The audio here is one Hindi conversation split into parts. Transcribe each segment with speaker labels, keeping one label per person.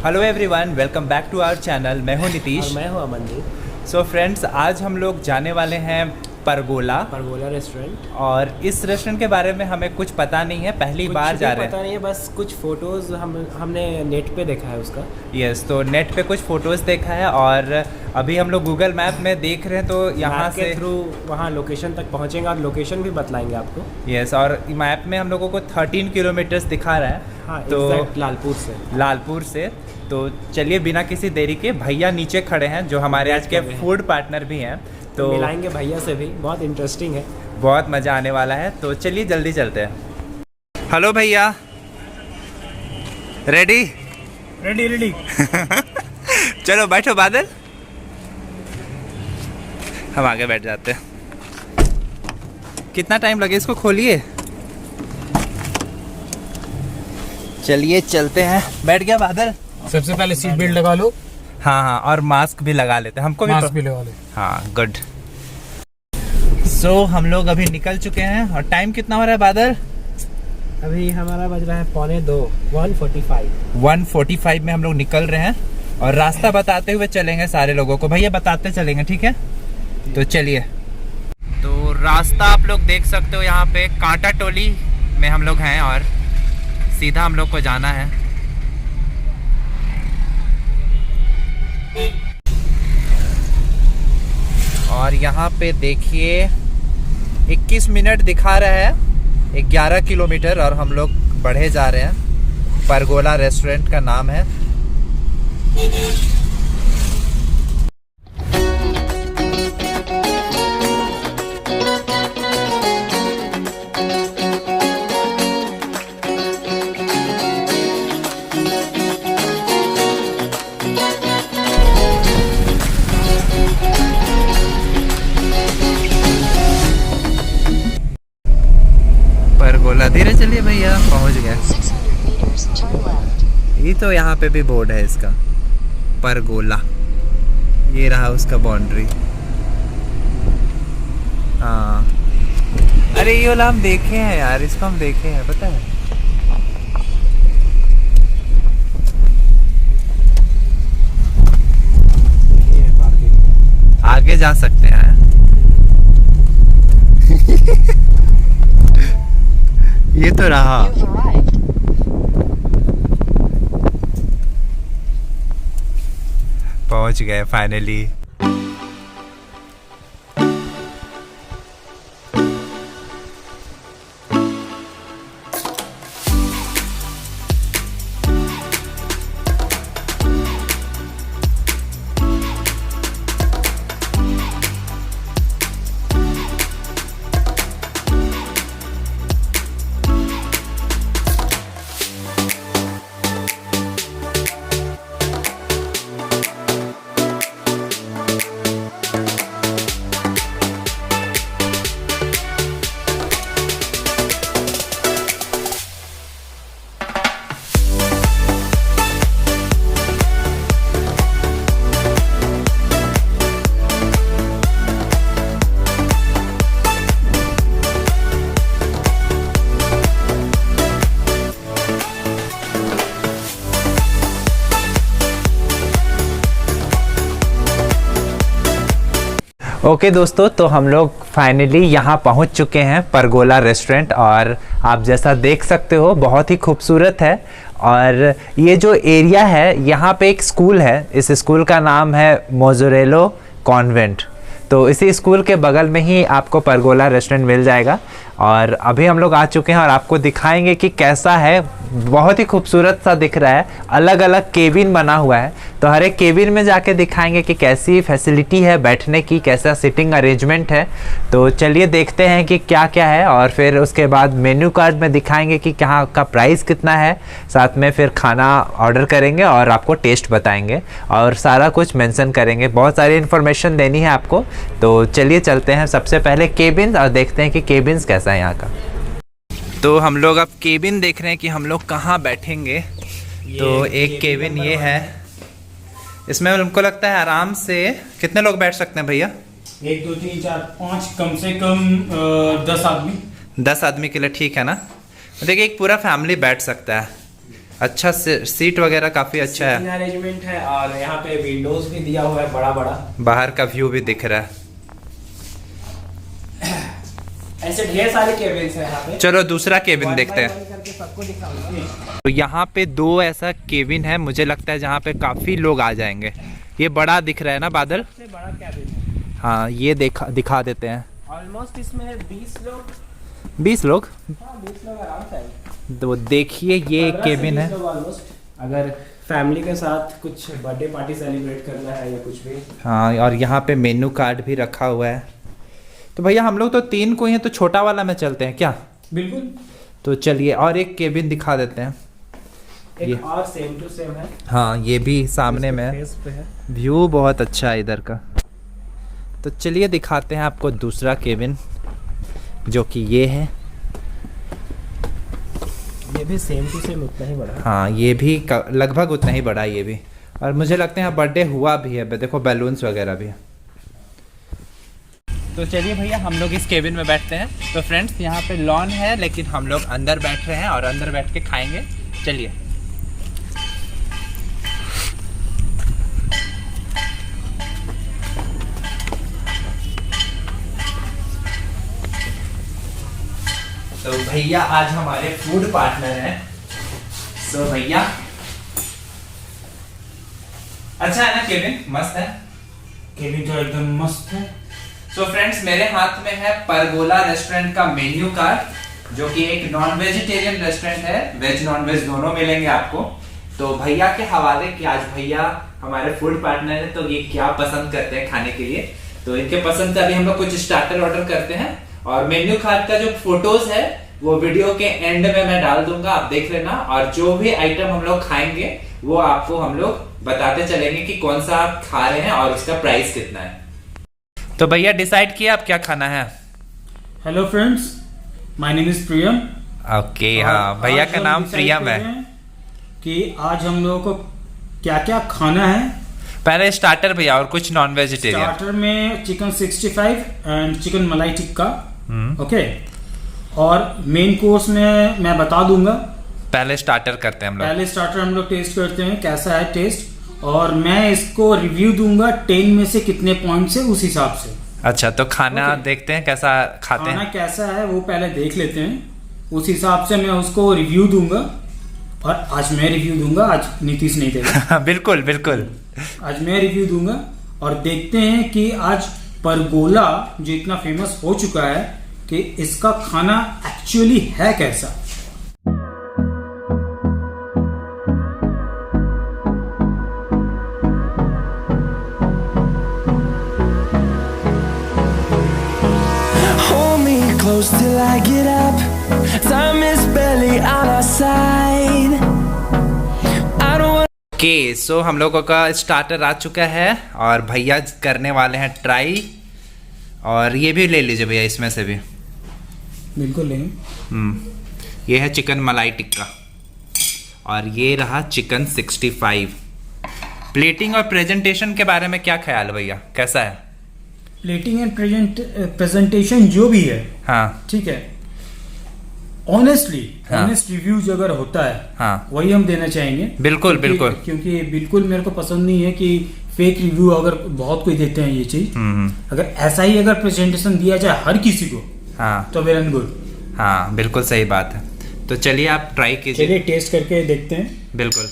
Speaker 1: Hello everyone, welcome back to our channel. मैं हूं नीतीश
Speaker 2: और मैं हूं अमनदीप।
Speaker 1: सो फ्रेंड्स, आज हम लोग जाने वाले हैं परगोला
Speaker 2: रेस्टोरेंट।
Speaker 1: और इस रेस्टोरेंट के बारे में हमें कुछ पता नहीं है, पहली बार जा रहे हैं।
Speaker 2: पता नहीं है, बस कुछ फ़ोटोज़ हमने नेट पे देखा है उसका।
Speaker 1: यस, तो नेट पे कुछ फ़ोटोज़ देखा है और अभी हम लोग गूगल मैप में देख रहे हैं, तो यहाँ से
Speaker 2: थ्रू वहाँ लोकेशन तक पहुँचेंगे और लोकेशन भी बतलाएंगे आपको।
Speaker 1: यस, और मैप में हम लोगों को 13 किलोमीटर्स दिखा रहा है।
Speaker 2: हाँ,
Speaker 1: तो
Speaker 2: लालपुर से।
Speaker 1: तो चलिए, बिना किसी देरी के, भैया नीचे खड़े हैं जो हमारे आज के फूड पार्टनर भी हैं, तो
Speaker 2: मिलाएंगे भैया से भी। बहुत इंटरेस्टिंग है,
Speaker 1: बहुत मज़ा आने वाला है। तो चलिए जल्दी चलते हैं। हेलो भैया, रेडी?
Speaker 2: रेडी।
Speaker 1: चलो बैठो बादल, हम आगे बैठ जाते हैं। कितना टाइम लगे इसको? खोलिए। चलिए चलते हैं। बैठ गया बादल?
Speaker 2: सबसे पहले सीट बेल्ट लगा लो।
Speaker 1: हाँ, और मास्क भी लगा लेते हैं। हमको
Speaker 2: मास्क भी लगा लो।
Speaker 1: हाँ, गुड। सो हम लोग अभी निकल चुके हैं। और टाइम कितना हो रहा है बादल?
Speaker 2: अभी हमारा बज रहा है 1:45,
Speaker 1: 1:45 में हम लोग निकल रहे हैं और रास्ता बताते हुए चलेंगे सारे लोगों को। भैया बताते चलेंगे, ठीक है? तो चलिए। तो रास्ता आप लोग देख सकते हो, यहाँ पे कांटा टोली में हम लोग हैं और सीधा हम लोग को जाना है। और यहाँ पे देखिए 21 मिनट दिखा रहा है, 11 किलोमीटर, और हम लोग बढ़े जा रहे हैं। परगोला रेस्टोरेंट का नाम है। परगोला, धीरे चलिए भैया, पहुंच गए। ये तो यहाँ पे भी बोर्ड है इसका, परगोला। ये रहा उसका बाउंड्री। हाँ, अरे ये वाला हम देखे हैं यार, इसको हम देखे हैं, पता है। आगे जा सकते हैं। ये तो रहा। पहुंच गए फाइनली। ओके दोस्तों, तो हम लोग फाइनली यहाँ पहुँच चुके हैं, परगोला रेस्टोरेंट। और आप जैसा देख सकते हो, बहुत ही खूबसूरत है। और ये जो एरिया है, यहाँ पे एक स्कूल है। इस स्कूल का नाम है मोज़रेलो कॉन्वेंट। तो इसी स्कूल के बगल में ही आपको परगोला रेस्टोरेंट मिल जाएगा। और अभी हम लोग आ चुके हैं और आपको दिखाएंगे कि कैसा है। बहुत ही खूबसूरत सा दिख रहा है, अलग अलग केबिन बना हुआ है। तो हर एक केबिन में जाके दिखाएंगे कि कैसी फैसिलिटी है बैठने की, कैसा सिटिंग अरेंजमेंट है। तो चलिए देखते हैं कि क्या क्या है, और फिर उसके बाद मेन्यू कार्ड में दिखाएंगे कि कहाँ का प्राइस कितना है। साथ में फिर खाना ऑर्डर करेंगे और आपको टेस्ट बताएंगे और सारा कुछ मेंशन करेंगे। बहुत सारी इन्फॉर्मेशन देनी है आपको। तो चलिए चलते हैं सबसे पहले केबिन और देखते हैं कि केबिन्स कैसा है यहाँ का। तो हम लोग अब केबिन देख रहे हैं कि हम लोग कहाँ बैठेंगे। तो एक केबिन ये है, इसमें हमको लगता है आराम से कितने लोग बैठ सकते हैं भैया?
Speaker 2: 1 2 3 4 5 कम से कम 10 आदमी।
Speaker 1: 10 आदमी के लिए ठीक है ना? देखिए एक पूरा फैमिली बैठ सकता है। अच्छा सीट वगैरह काफ़ी अच्छा है,
Speaker 2: अरेंजमेंट है, और यहाँ पे विंडोज भी दिया हुआ है बड़ा बड़ा,
Speaker 1: बाहर का व्यू भी दिख रहा है।
Speaker 2: ऐसे ढेर सारे केबिन्स हैं यहाँ पे।
Speaker 1: चलो दूसरा केबिन देखते हैं।
Speaker 2: करके सबको दिखाऊंगा।
Speaker 1: तो यहाँ पे 2 ऐसा केबिन है मुझे लगता है जहाँ पे काफ़ी लोग आ जाएंगे। ये बड़ा दिख रहा है ना बादल?
Speaker 2: सबसे बड़ा केबिन है।
Speaker 1: हाँ ये दिखा देते हैं।
Speaker 2: ऑलमोस्ट इसमें है 20 लोग।
Speaker 1: 20 लोग?
Speaker 2: हाँ 20 लोग आराम से।
Speaker 1: तो देखिए ये केबिन है।
Speaker 2: ऑलमोस्ट अगर फैमिली के साथ कुछ बर्थडे पार्टी सेलिब्रेट करना है या कुछ भी।
Speaker 1: हाँ और यहाँ पे मेनू कार्ड भी रखा हुआ है। तो भैया हम लोग तो 3 को ही हैं, तो छोटा वाला में चलते हैं क्या?
Speaker 2: बिल्कुल।
Speaker 1: तो चलिए और एक केबिन दिखा देते हैं। ये
Speaker 2: एक और सेम टू सेम है।
Speaker 1: हाँ ये भी सामने में है।
Speaker 2: फेस पे है।
Speaker 1: व्यू बहुत अच्छा है इधर का। तो चलिए दिखाते हैं आपको दूसरा केबिन, जो कि ये है।
Speaker 2: ये भी सेम टू सेम उतना ही बड़ा है।
Speaker 1: हाँ ये भी लगभग उतना ही बड़ा है ये भी। और मुझे लगता है यहाँ बर्थडे हुआ भी है, देखो बैलून्स वगैरह भी है। तो चलिए भैया हम लोग इस केबिन में बैठते हैं। तो फ्रेंड्स यहाँ पे लॉन है, लेकिन हम लोग अंदर बैठ रहे हैं और अंदर बैठ के खाएंगे। चलिए। तो भैया आज हमारे फूड पार्टनर हैं। सो भैया अच्छा है ना केबिन? मस्त है
Speaker 2: केबिन तो एकदम मस्त है।
Speaker 1: तो फ्रेंड्स मेरे हाथ में है परगोला रेस्टोरेंट का मेन्यू कार्ड, जो कि एक नॉन वेजिटेरियन रेस्टोरेंट है। वेज नॉन वेज दोनों मिलेंगे आपको। तो भैया के हवाले कि आज भैया हमारे फूड पार्टनर है, तो ये क्या पसंद करते हैं खाने के लिए। तो इनके पसंद से अभी हम लोग कुछ स्टार्टर ऑर्डर करते हैं, और मेन्यू कार्ड का जो फोटोज है वो वीडियो के एंड में मैं डाल दूंगा, आप देख लेना। और जो भी आइटम हम लोग खाएंगे वो आपको हम लोग बताते चलेंगे कि कौन सा आप खा रहे हैं और उसका प्राइस कितना है। तो भैया डिसाइड किया आप क्या खाना है?
Speaker 2: Hello friends, my name is Priyam.
Speaker 1: Okay हाँ भैया का नाम प्रियम है।
Speaker 2: कि आज हम लोगों को क्या क्या खाना है।
Speaker 1: पहले स्टार्टर भैया और कुछ नॉन वेजिटेरियन।
Speaker 2: स्टार्टर में चिकन 65 एंड चिकन मलाई टिक्का। ओके। और मेन कोर्स में मैं बता दूंगा।
Speaker 1: पहले स्टार्टर करते हैं हम लोग।
Speaker 2: पहले स्टार्टर हम लोग टेस्ट करते हैं कैसा है टेस्ट, और मैं इसको रिव्यू दूंगा 10 में से कितने पॉइंट से, उस हिसाब से।
Speaker 1: अच्छा तो खाना देखते हैं कैसा खाते हैं।
Speaker 2: खाना कैसा है वो पहले देख लेते हैं, उस हिसाब से मैं उसको रिव्यू दूंगा। और आज मैं रिव्यू दूंगा, आज नीतीश नहीं देगा।
Speaker 1: बिल्कुल बिल्कुल
Speaker 2: आज मैं रिव्यू दूंगा। और देखते हैं कि आज परगोला जो इतना फेमस हो चुका है, कि इसका खाना एक्चुअली है कैसा।
Speaker 3: Close till I get up. Time is barely on our side. I don't want.
Speaker 1: Okay so हम लोगों का स्टार्टर आ चुका है और भैया करने वाले हैं ट्राई। और ये भी ले लीजिए भैया इसमें से भी।
Speaker 2: बिल्कुल लेंगे।
Speaker 1: ये है चिकन मलाई टिक्का और ये रहा चिकन 65। प्लेटिंग और प्रेजेंटेशन के बारे में क्या ख्याल है भैया, कैसा है?
Speaker 2: प्लेटिंग एंड प्रेजेंटेशन जो भी है,
Speaker 1: हाँ
Speaker 2: ठीक है, ऑनेस्टली
Speaker 1: हाँ।
Speaker 2: ऑनेस्ट रिव्यूज अगर होता है,
Speaker 1: हाँ
Speaker 2: वही हम देना चाहेंगे।
Speaker 1: बिल्कुल बिल्कुल।
Speaker 2: क्योंकि बिल्कुल मेरे को पसंद नहीं है कि फेक रिव्यू अगर बहुत कोई देते हैं ये चीज। अगर ऐसा ही अगर प्रेजेंटेशन दिया जाए हर किसी को,
Speaker 1: हाँ
Speaker 2: तो वेल एंड गुड।
Speaker 1: हाँ बिल्कुल सही बात है। तो चलिए आप ट्राई कीजिए।
Speaker 2: चलिए टेस्ट करके देखते हैं।
Speaker 1: बिल्कुल।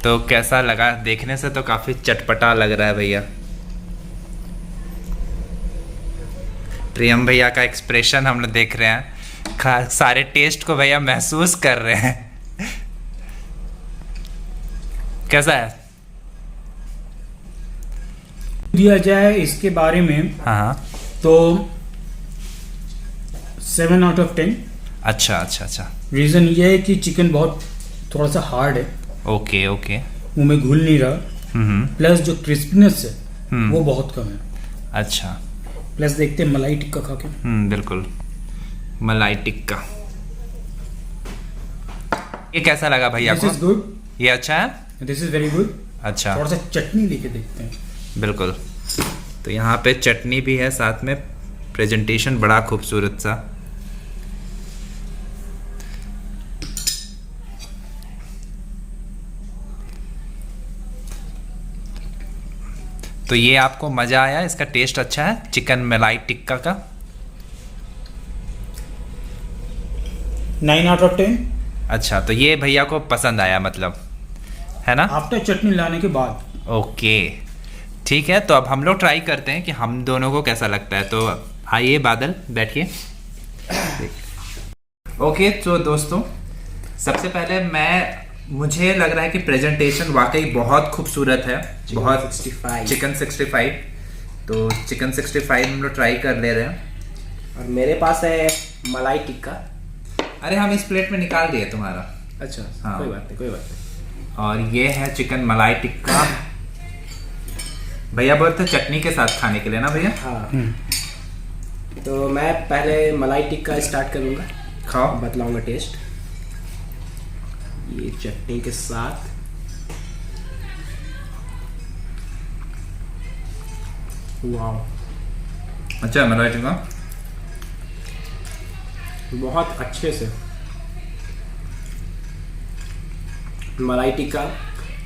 Speaker 1: तो कैसा लगा? देखने से तो काफ़ी चटपटा लग रहा है भैया। प्रियम भैया का एक्सप्रेशन हम लोग देख रहे हैं, सारे टेस्ट को भैया महसूस कर रहे हैं। कैसा है?
Speaker 2: दिया जाए इसके बारे में
Speaker 1: हाँ
Speaker 2: तो 7 out of 10।
Speaker 1: अच्छा अच्छा अच्छा।
Speaker 2: रीज़न ये है कि चिकन बहुत थोड़ा सा हार्ड है,
Speaker 1: ओके ओके।
Speaker 2: मुंह में घुल नहीं रहा, प्लस जो क्रिस्पीनेस है वो बहुत कम है।
Speaker 1: अच्छा।
Speaker 2: प्लस देखते हैं मलाई टिक्का खा के।
Speaker 1: बिल्कुल, मलाई टिक्का। ये कैसा लगा भैया
Speaker 2: दिस
Speaker 1: को?
Speaker 2: इज गुड,
Speaker 1: ये अच्छा है?
Speaker 2: This is very good.
Speaker 1: अच्छा,
Speaker 2: थोड़ा सा चटनी लेके देखते हैं।
Speaker 1: बिल्कुल। तो यहाँ पे चटनी भी है साथ में, प्रेजेंटेशन बड़ा खूबसूरत सा। तो ये आपको मज़ा आया? इसका टेस्ट अच्छा है चिकन मलाई टिक्का का?
Speaker 2: 9 out of 10।
Speaker 1: अच्छा, तो ये भैया को पसंद आया मतलब, है ना?
Speaker 2: आफ्टर चटनी लाने के बाद।
Speaker 1: ओके, ठीक है। तो अब हम लोग ट्राई करते हैं कि हम दोनों को कैसा लगता है। तो आइए बादल, बैठिए। ओके, तो दोस्तों सबसे पहले मुझे लग रहा है कि प्रेजेंटेशन वाकई बहुत खूबसूरत है। बहुत
Speaker 4: 65
Speaker 1: चिकन 65। तो चिकन 65 हम लोग ट्राई कर ले रहे हैं।
Speaker 4: और मेरे पास है मलाई टिक्का।
Speaker 1: अरे हम इस प्लेट में निकाल दिए तुम्हारा।
Speaker 4: अच्छा,
Speaker 1: हाँ।
Speaker 4: कोई बात नहीं, कोई बात नहीं।
Speaker 1: और ये है चिकन मलाई टिक्का। भैया बोलते चटनी के साथ खाने के लिए ना भैया?
Speaker 4: हाँ। तो मैं पहले मलाई टिक्का स्टार्ट करूंगा,
Speaker 1: खाओ।
Speaker 4: बतलाऊंगा टेस्ट। ये चटनी के साथ वाह,
Speaker 1: अच्छा मलाई टिक्का
Speaker 4: बहुत अच्छे से। मलाई टिक्का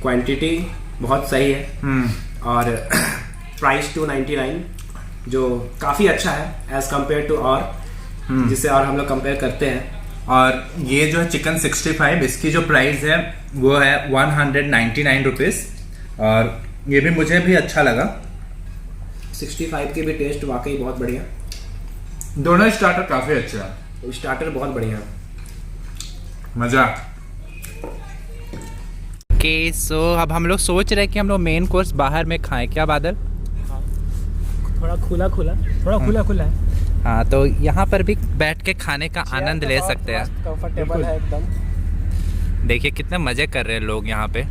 Speaker 4: क्वांटिटी बहुत सही है और प्राइस 299 जो काफ़ी अच्छा है एज कम्पेयर टू और जिससे और हम लोग कंपेयर करते हैं।
Speaker 1: और ये जो है चिकन 65, इसकी जो प्राइस है वो है 199 रुपीज़। और ये भी मुझे भी अच्छा लगा।
Speaker 4: 65 के भी टेस्ट वाकई बहुत बढ़िया।
Speaker 1: दोनों स्टार्टर काफ़ी अच्छे हैं।
Speaker 4: स्टार्टर बहुत बढ़िया है।
Speaker 1: मज़ा। ओके, सो अब हम लोग सोच रहे हैं कि हम लोग मेन कोर्स बाहर में खाएं, क्या बादल?
Speaker 2: थोड़ा खुला खुला है।
Speaker 1: हाँ, तो यहाँ पर भी बैठ के खाने का आनंद ले सकते हैं।
Speaker 4: कंफर्टेबल है एकदम।
Speaker 1: देखिए कितने मज़े कर रहे हैं लोग यहाँ पे।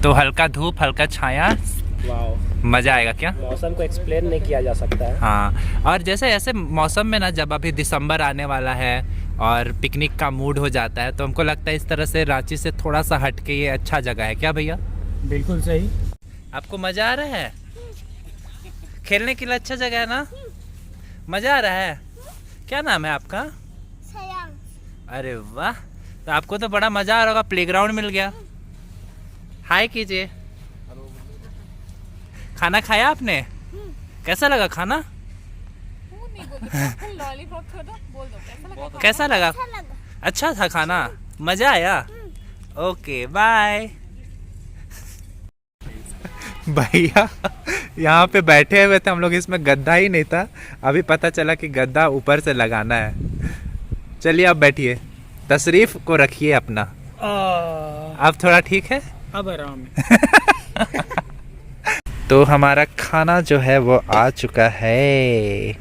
Speaker 1: तो हल्का धूप, हल्का छाया,
Speaker 4: वाह,
Speaker 1: मज़ा आएगा क्या?
Speaker 4: मौसम को एक्सप्लेन नहीं किया जा सकता है।
Speaker 1: हाँ, और जैसे ऐसे मौसम में ना, जब अभी दिसंबर आने वाला है और पिकनिक का मूड हो जाता है, तो हमको लगता है इस तरह से रांची से थोड़ा सा हट के ये अच्छा जगह है, क्या भैया?
Speaker 2: बिल्कुल सही।
Speaker 1: आपको मज़ा आ रहा है? खेलने के लिए अच्छा जगह है ना? मज़ा आ रहा है? क्या नाम है आपका? अरे वाह, तो आपको तो बड़ा मज़ा आ रहा होगा, प्लेग्राउंड मिल गया। हाय कीजिए। खाना खाया आपने? कैसा लगा खाना? कैसा लगा? अच्छा था खाना? मज़ा आया? Okay, bye. भैया यहाँ पे बैठे हुए थे हम लोग, इसमें गद्दा ही नहीं था। अभी पता चला कि गद्दा ऊपर से लगाना है। चलिए अब बैठिए, तशरीफ को रखिए अपना। अब थोड़ा ठीक है?
Speaker 2: अब आराम है।
Speaker 1: तो हमारा खाना जो है वो आ चुका है।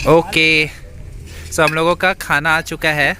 Speaker 1: ओके, सो हम लोगों का खाना आ चुका है।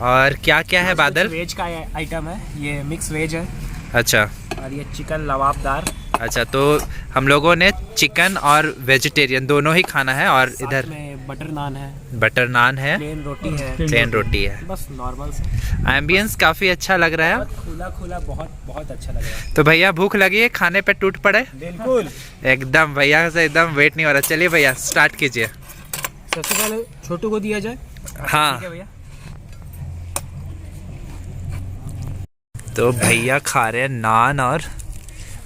Speaker 1: और क्या क्या है बादल?
Speaker 4: वेज का आइटम है, ये मिक्स वेज है।
Speaker 1: अच्छा
Speaker 4: और ये चिकन लबाबदार।
Speaker 1: अच्छा, तो हम लोगों ने चिकन और वेजिटेरियन दोनों ही खाना है। और
Speaker 4: साथ
Speaker 1: इधर
Speaker 4: में बटर नान है,
Speaker 1: बटर नान है,
Speaker 4: प्लेन रोटी है,
Speaker 1: प्लेन रोटी है।
Speaker 4: बस नॉर्मल से।
Speaker 1: एम्बियंस काफी अच्छा लग रहा है।
Speaker 4: बहुत खुला खुला, बहुत बहुत अच्छा लग रहा है।
Speaker 1: तो भैया भूख लगी है, खाने पे टूट पड़े।
Speaker 4: बिल्कुल।
Speaker 1: एकदम भैया से एकदम वेट नहीं हो रहा। चलिए भैया स्टार्ट कीजिए।
Speaker 4: सबसे पहले छोटू को दिया जाए।
Speaker 1: हाँ
Speaker 4: ठीक है भैया।
Speaker 1: तो भैया खा रहे हैं नान और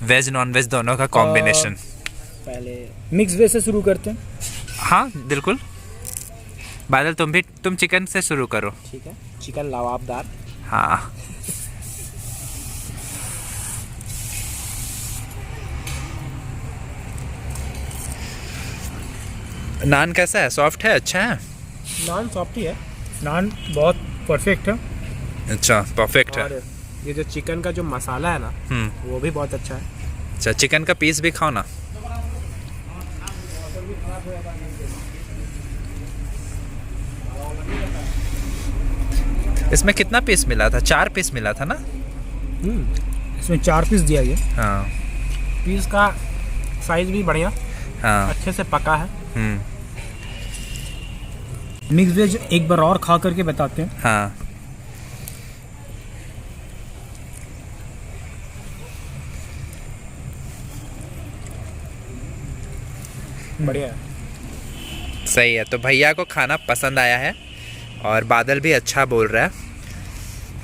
Speaker 1: वेज नॉन वेज दोनों का कॉम्बिनेशन।
Speaker 4: पहले
Speaker 2: मिक्स वेज से शुरू करते हैं।
Speaker 1: हाँ बिल्कुल। बादल तुम चिकन से शुरू करो।
Speaker 4: ठीक है, चिकन लवाबदार।
Speaker 1: हाँ नान कैसा है? सॉफ्ट है? अच्छा है?
Speaker 4: नान सॉफ्ट ही है।
Speaker 2: नान बहुत परफेक्ट है।
Speaker 1: अच्छा परफेक्ट है।
Speaker 4: और ये जो चिकन का जो मसाला है ना, वो भी बहुत अच्छा है।
Speaker 1: अच्छा चिकन का पीस भी खाओ ना। इसमें कितना पीस मिला था? 4 पीस मिला था ना?
Speaker 2: इसमें 4 पीस दिया गया।
Speaker 1: हाँ
Speaker 4: पीस का साइज भी बढ़िया,
Speaker 1: हाँ।
Speaker 4: अच्छे से पका है।
Speaker 2: मिक्स वेज एक बार और खा करके बताते हैं।
Speaker 1: हाँ
Speaker 4: बढ़िया है।
Speaker 1: सही है। तो भैया को खाना पसंद आया है और बादल भी अच्छा बोल रहा है।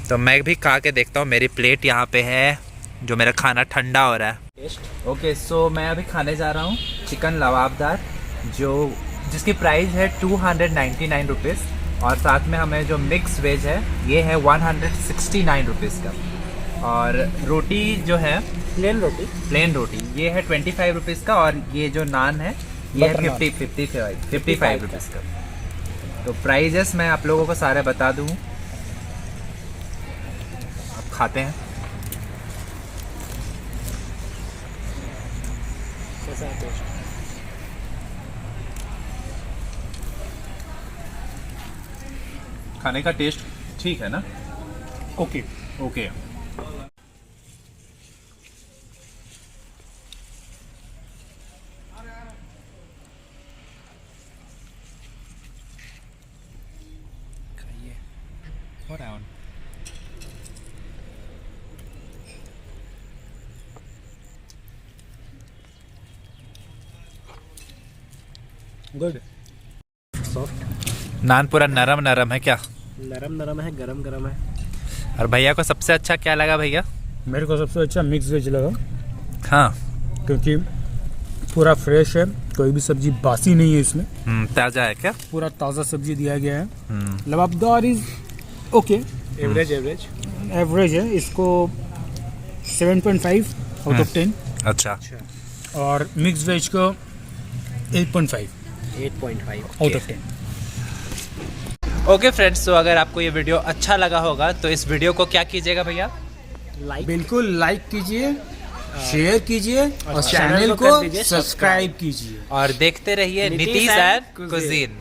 Speaker 1: तो मैं भी खा के देखता हूँ। मेरी प्लेट यहाँ पे है, जो मेरा खाना ठंडा हो रहा है। ओके सो मैं अभी खाने जा रहा हूँ चिकन लवाबदार, जिसकी प्राइस है 299 रुपीज़। और साथ में हमें जो मिक्स वेज है ये है 169 रुपीज़ का। और रोटी जो है
Speaker 4: प्लेन रोटी
Speaker 1: ये है 25 रुपीज़ का। और ये जो नान है ये है 55 रुपीज़ का। तो प्राइजेस मैं आप लोगों को सारे बता दूँ। अब खाते हैं।
Speaker 4: कैसा है टेस्ट?
Speaker 1: खाने का टेस्ट ठीक है ना?
Speaker 2: ओके।
Speaker 1: ओके। हो रहा है
Speaker 4: गुड। सॉफ्ट
Speaker 1: नान पूरा नरम नरम है क्या?
Speaker 4: नरम है, गरम गरम है।
Speaker 1: और भैया को सबसे अच्छा क्या लगा भैया?
Speaker 2: मेरे को सबसे अच्छा मिक्स वेज लगा,
Speaker 1: हाँ
Speaker 2: क्योंकि पूरा फ्रेश है, कोई भी सब्जी बासी नहीं है इसमें।
Speaker 1: ताज़ा है क्या?
Speaker 2: पूरा ताज़ा सब्जी दिया गया है। लवाबदार इज ओके, एवरेज है। इसको 7.5 आउट ऑफ 10।
Speaker 1: अच्छा।
Speaker 2: और मिक्स वेज को 8.5 आउट ऑफ 10।
Speaker 1: ओके फ्रेंड्स, तो अगर आपको ये वीडियो अच्छा लगा होगा तो इस वीडियो को क्या कीजिएगा भैया?
Speaker 2: बिल्कुल लाइक कीजिए, शेयर कीजिए और चैनल को सब्सक्राइब कीजिए।
Speaker 1: और देखते रहिए नीतीश एंड कुजीन।